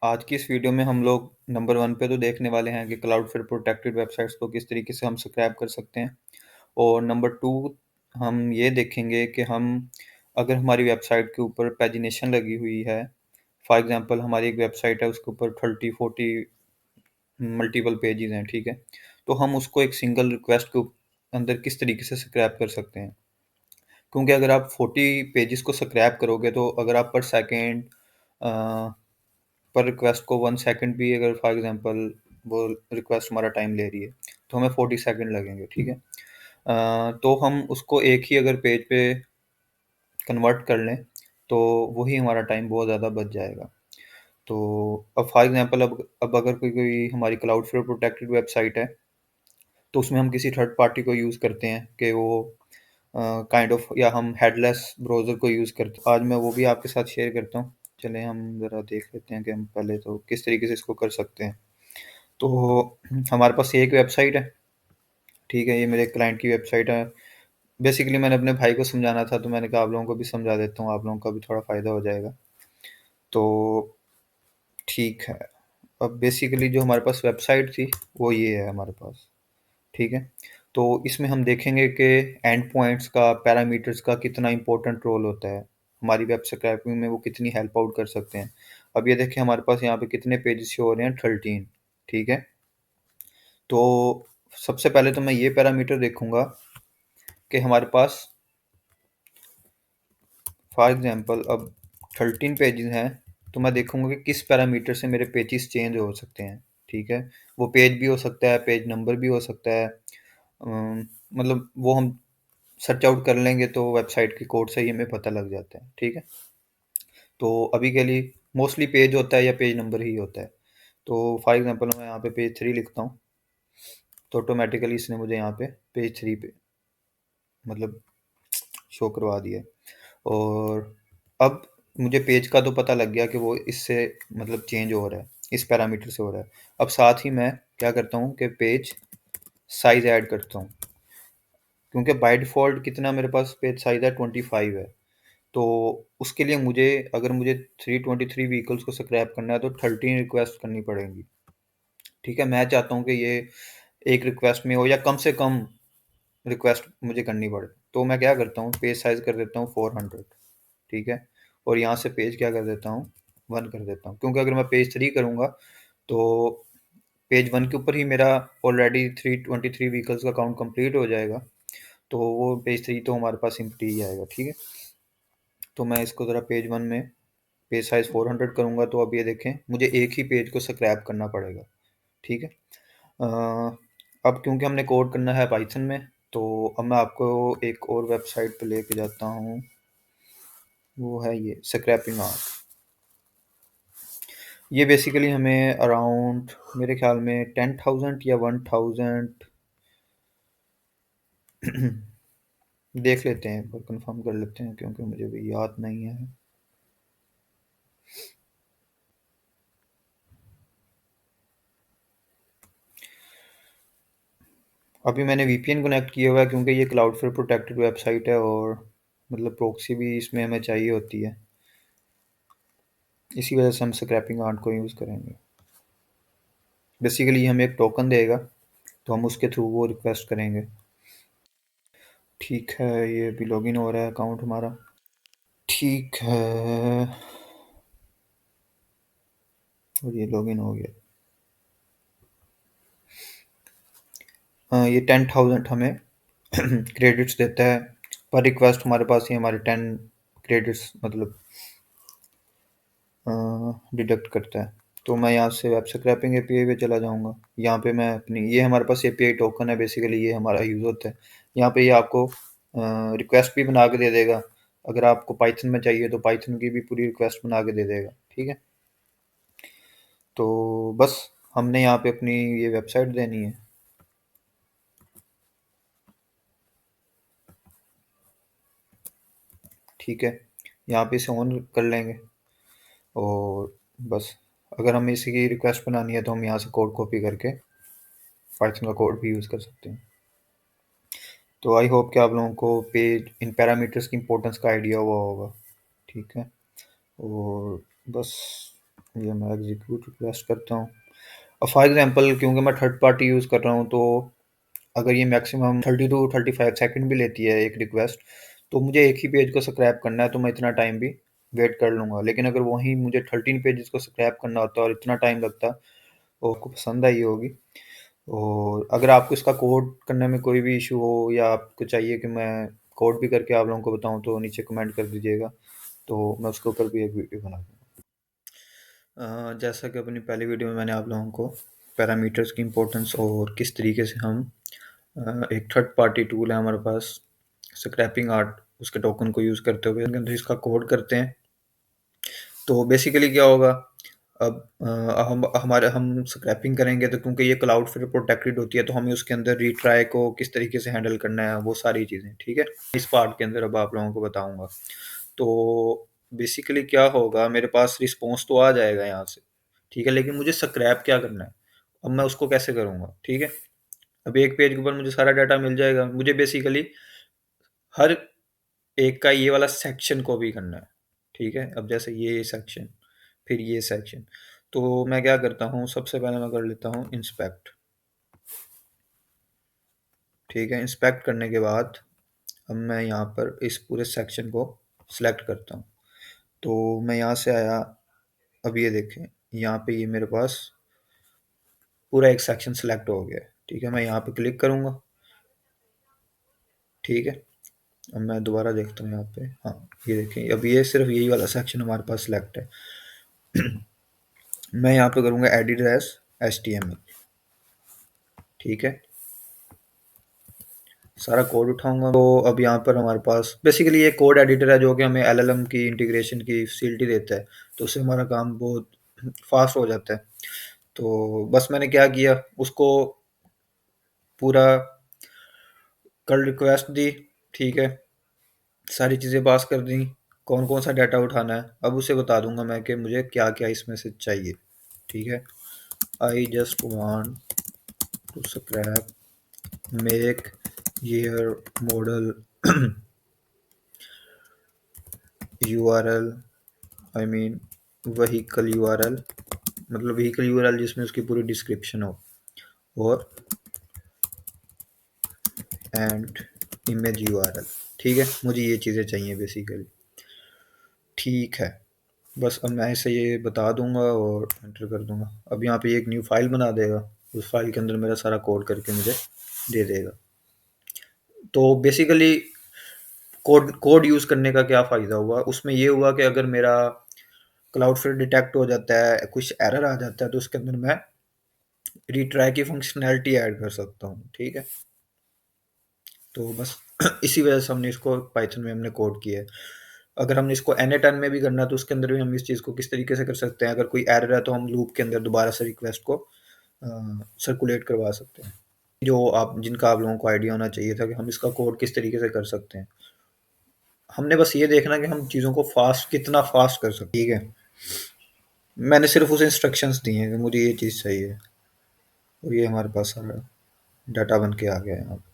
आज की इस वीडियो में हम लोग नंबर 1 पे तो देखने वाले हैं कि क्लाउडफ्लोर प्रोटेक्टेड वेबसाइट्स को किस तरीके से हम स्क्रैप कर सकते हैं। और नंबर 2 हम ये देखेंगे कि हम अगर हमारी वेबसाइट के ऊपर पैजिनेशन लगी हुई है, फॉर एग्ज़ाम्पल हमारी एक वेबसाइट है उसके ऊपर 30-40 मल्टीपल पेजेज़ हैं, ठीक है? तो हम उसको एक सिंगल रिक्वेस्ट के अंदर किस तरीके से स्क्रैप कर सकते हैं। क्योंकि अगर आप 40 पेजेज़ को स्क्रैप करोगे तो अगर आप पर सेकंड अ पर रिक्वेस्ट को 1 सेकंड भी अगर फॉर एग्ज़ाम्पल वो रिक्वेस्ट हमारा टाइम ले रही है, तो हमें 40 सेकंड लगेंगे, ठीक है? तो हम उसको एक ही अगर पेज पे कन्वर्ट कर लें, तो वही हमारा टाइम बहुत ज़्यादा बच जाएगा। तो अब फॉर एग्ज़ाम्पल अब अगर कोई कोई हमारी क्लाउडफ्लोर प्रोटेक्टेड वेबसाइट है, तो उसमें हम किसी थर्ड पार्टी को यूज़ करते हैं कि वो काइंड ऑफ या हम हेडलेस ब्राउज़र को यूज़ करते हैं। आज मैं वो भी आपके साथ शेयर करता हूँ। चलें हम ज़रा देख लेते हैं कि हम पहले तो किस तरीके से इसको कर सकते हैं। तो हमारे पास ये एक वेबसाइट है, ठीक है? ये मेरे क्लाइंट की वेबसाइट है। बेसिकली मैंने अपने भाई को समझाना था, तो मैंने कहा आप लोगों को भी समझा देता हूँ, आप लोगों का भी थोड़ा फ़ायदा हो जाएगा। तो ठीक है, अब बेसिकली जो हमारे पास वेबसाइट थी, वो ये है हमारे पास, ठीक है? तो इसमें हम देखेंगे कि एंड पॉइंट्स का, पैरामीटर्स का कितना इम्पोर्टेंट रोल होता है। हमारी वेब स्क्रैपिंग में वो कितनी हेल्प आउट कर सकते हैं। अब ये देखिए हमारे पास यहाँ पे कितने पेजेज़ शो हो रहे हैं, 13, ठीक है? तो सबसे पहले तो मैं ये पैरामीटर देखूँगा कि हमारे पास फॉर एग्ज़ाम्पल अब 13 पेजेज़ हैं, तो मैं देखूँगा कि किस पैरामीटर से मेरे पेजेज़ चेंज हो सकते हैं, ठीक है? वो पेज भी हो सकता है, पेज नंबर भी हो सकता है। मतलब वो हम सर्च आउट कर लेंगे तो वेबसाइट के कोड से ही हमें पता लग जाता है, ठीक है? तो अभी के लिए मोस्टली पेज होता है या पेज नंबर ही होता है। तो फॉर एग्ज़ाम्पल मैं यहाँ पे पेज 3 लिखता हूँ, तो ऑटोमैटिकली इसने मुझे यहाँ पे पेज 3 पे मतलब शो करवा दिया है। और अब मुझे पेज का तो पता लग गया कि वो इससे मतलब चेंज हो रहा है, इस पैरामीटर से हो रहा है। अब साथ ही मैं क्या करता हूँ कि पेज साइज़ ऐड करता हूँ, क्योंकि बाय डिफ़ॉल्ट कितना मेरे पास पेज साइज़ है 25 है। तो उसके लिए मुझे अगर मुझे 323 व्हीकल्स को स्क्रैप करना है तो 13 रिक्वेस्ट करनी पड़ेंगी, ठीक है? मैं चाहता हूँ कि ये एक रिक्वेस्ट में हो या कम से कम रिक्वेस्ट मुझे करनी पड़े। तो मैं क्या करता हूँ, पेज साइज़ कर देता हूँ 400, ठीक है? और यहाँ से पेज क्या कर देता हूँ, 1 कर देता हूँ, क्योंकि अगर मैं पेज 3 करूँगा तो पेज 1 के ऊपर ही मेरा ऑलरेडी 323 व्हीकल्स का काउंट कंप्लीट हो जाएगा, तो वो पेज 3 तो हमारे पास एम्प्टी ही आएगा, ठीक है? तो मैं इसको ज़रा पेज 1 में पेज साइज़ 400 करूँगा, तो अब ये देखें मुझे एक ही पेज को स्क्रैप करना पड़ेगा, ठीक है? अब क्योंकि हमने कोड करना है पाइथन में, तो अब मैं आपको एक और वेबसाइट पे लेके जाता हूँ, वो है ये स्क्रैपिंग आर्ट। ये बेसिकली हमें अराउंड मेरे ख्याल में 10,000 या 1,000 देख लेते हैं, एक बार कंफर्म कर लेते हैं क्योंकि मुझे भी याद नहीं है। अभी मैंने वीपीएन कनेक्ट किया हुआ है क्योंकि ये क्लाउडफ्लोर प्रोटेक्टेड वेबसाइट है और मतलब प्रॉक्सी भी इसमें हमें चाहिए होती है। इसी वजह से हम स्क्रैपिंग आर्ट को यूज़ करेंगे। बेसिकली हमें एक टोकन देगा, तो हम उसके थ्रू वो रिक्वेस्ट करेंगे। ठीक है, ये अभी लॉगिन हो रहा है अकाउंट हमारा। ठीक है, और ये लॉगिन हो गया। हाँ, ये 10,000 हमें क्रेडिट्स देता है पर रिक्वेस्ट। हमारे पास ये हमारे 10 क्रेडिट्स मतलब डिडक्ट करता है। तो मैं यहाँ से वेब स्क्रैपिंग एपीआई पे चला जाऊँगा। यहाँ पे मैं अपनी ये हमारे पास एपीआई टोकन है, बेसिकली ये हमारा यूज़ होता है। यहाँ पे ये आपको रिक्वेस्ट भी बना के दे देगा। अगर आपको पाइथन में चाहिए तो पाइथन की भी पूरी रिक्वेस्ट बना के दे देगा, ठीक है? तो बस हमने यहाँ पे अपनी ये वेबसाइट देनी है। ठीक है, यहाँ पे इसे ऑन कर लेंगे और बस अगर हमें इसी की रिक्वेस्ट बनानी है तो हम यहाँ से कोड कॉपी करके पाइथन का कोड भी यूज़ कर सकते हैं। तो आई होप कि आप लोगों को पेज इन पैरामीटर्स की इम्पोर्टेंस का आइडिया हुआ होगा, ठीक है? और बस ये मैं एग्जीक्यूट रिक्वेस्ट करता हूँ। अब फॉर एग्जांपल क्योंकि मैं थर्ड पार्टी यूज़ कर रहा हूँ, तो अगर ये मैक्सिमम 30 टू 35 सेकंड भी लेती है एक रिक्वेस्ट, तो मुझे एक ही पेज को स्क्रैप करना है, तो मैं इतना टाइम भी वेट कर लूँगा। लेकिन अगर वहीं मुझे 13 पेजेस को स्क्रैप करना होता और इतना टाइम लगता, तो आपको पसंद आई होगी। और अगर आपको इसका कोड करने में कोई भी इशू हो या आपको चाहिए कि मैं कोड भी करके आप लोगों को बताऊँ, तो नीचे कमेंट कर दीजिएगा, तो मैं उसके ऊपर भी एक वीडियो बना दूँगा। जैसा कि अपनी पहली वीडियो में मैंने आप लोगों को पैरामीटर्स की इम्पोर्टेंस और किस तरीके से हम एक थर्ड पार्टी टूल है हमारे पास स्क्रैपिंग आर्ट, उसके टोकन को यूज़ करते हुए अंदर इसका कोड करते हैं। तो बेसिकली क्या होगा, अब हम स्क्रैपिंग करेंगे, तो क्योंकि ये क्लाउड फिर प्रोटेक्टेड होती है, तो हमें उसके अंदर रीट्राई को किस तरीके से हैंडल करना है, वो सारी चीज़ें, ठीक है? इस पार्ट के अंदर अब आप लोगों को बताऊँगा। तो बेसिकली क्या होगा, मेरे पास रिस्पॉन्स तो आ जाएगा यहाँ से, ठीक है? लेकिन मुझे स्क्रैप क्या करना है? अब मैं उसको कैसे करूँगा, ठीक है? अब एक पेज के ऊपर मुझे सारा डाटा मिल जाएगा, मुझे बेसिकली हर एक का ये वाला सेक्शन कॉपी करना है, ठीक है? अब जैसे ये सेक्शन, फिर ये सेक्शन, तो मैं क्या करता हूँ, सबसे पहले मैं कर लेता हूँ इंस्पेक्ट, ठीक है? इंस्पेक्ट करने के बाद अब मैं यहाँ पर इस पूरे सेक्शन को सिलेक्ट करता हूँ। तो मैं यहाँ से आया, अब ये देखें, यहाँ पे ये मेरे पास पूरा एक सेक्शन सिलेक्ट हो गया है, ठीक है? मैं यहाँ पे क्लिक करूँगा, ठीक है? अब मैं दोबारा देखता हूँ यहाँ पे, हाँ, ये देखें, अब ये सिर्फ यही वाला सेक्शन हमारे पास सिलेक्ट है। मैं यहाँ पे करूँगा एडिट एज HTML, ठीक है? सारा कोड उठाऊंगा, तो अब यहाँ पर हमारे पास बेसिकली ये कोड एडिटर है जो कि हमें LLM की इंटीग्रेशन की फैसिलिटी देता है, तो उससे हमारा काम बहुत फास्ट हो जाता है। तो बस मैंने क्या किया, उसको पूरा कल रिक्वेस्ट दी, ठीक है? सारी चीज़ें पास कर दी, कौन कौन सा डाटा उठाना है, अब उसे बता दूंगा मैं कि मुझे क्या क्या इसमें से चाहिए, ठीक है? I just want to scrap make year model URL, I mean vehicle URL, मतलब व्हीकल URL जिसमें उसकी पूरी डिस्क्रिप्शन हो, और एंड इमेज URL, ठीक है? मुझे ये चीज़ें चाहिए बेसिकली, ठीक है? बस अब मैं इसे ये बता दूंगा और एंटर कर दूंगा। अब यहाँ पे एक न्यू फाइल बना देगा, उस फाइल के अंदर मेरा सारा कोड करके मुझे दे देगा। तो बेसिकली कोड कोड यूज़ करने का क्या फ़ायदा हुआ, उसमें ये हुआ कि अगर मेरा क्लाउडफ्लेयर डिटेक्ट हो जाता है, कुछ एरर आ जाता है, तो उसके अंदर मैं रिट्राई की फंक्शनैलिटी ऐड कर सकता हूँ, ठीक है? तो बस इसी वजह से हमने इसको पाइथन में हमने कोड किया है। अगर हमने इसको एनी में भी करना है, तो उसके अंदर भी हम इस चीज़ को किस तरीके से कर सकते हैं, अगर कोई एरर है तो हम लूप के अंदर दोबारा से रिक्वेस्ट को सर्कुलेट करवा सकते हैं। जो आप जिनका आप लोगों को आइडिया होना चाहिए था कि हम इसका कोड किस तरीके से कर सकते हैं। हमने बस ये देखना कि हम चीज़ों को कितना फास्ट कर सकते हैं, ठीक है? मैंने सिर्फ उसे इंस्ट्रक्शंस दी हैं कि मुझे ये चीज़ चाहिए, और ये हमारे पास सारा डाटा बन के आ गया है यहाँ पे।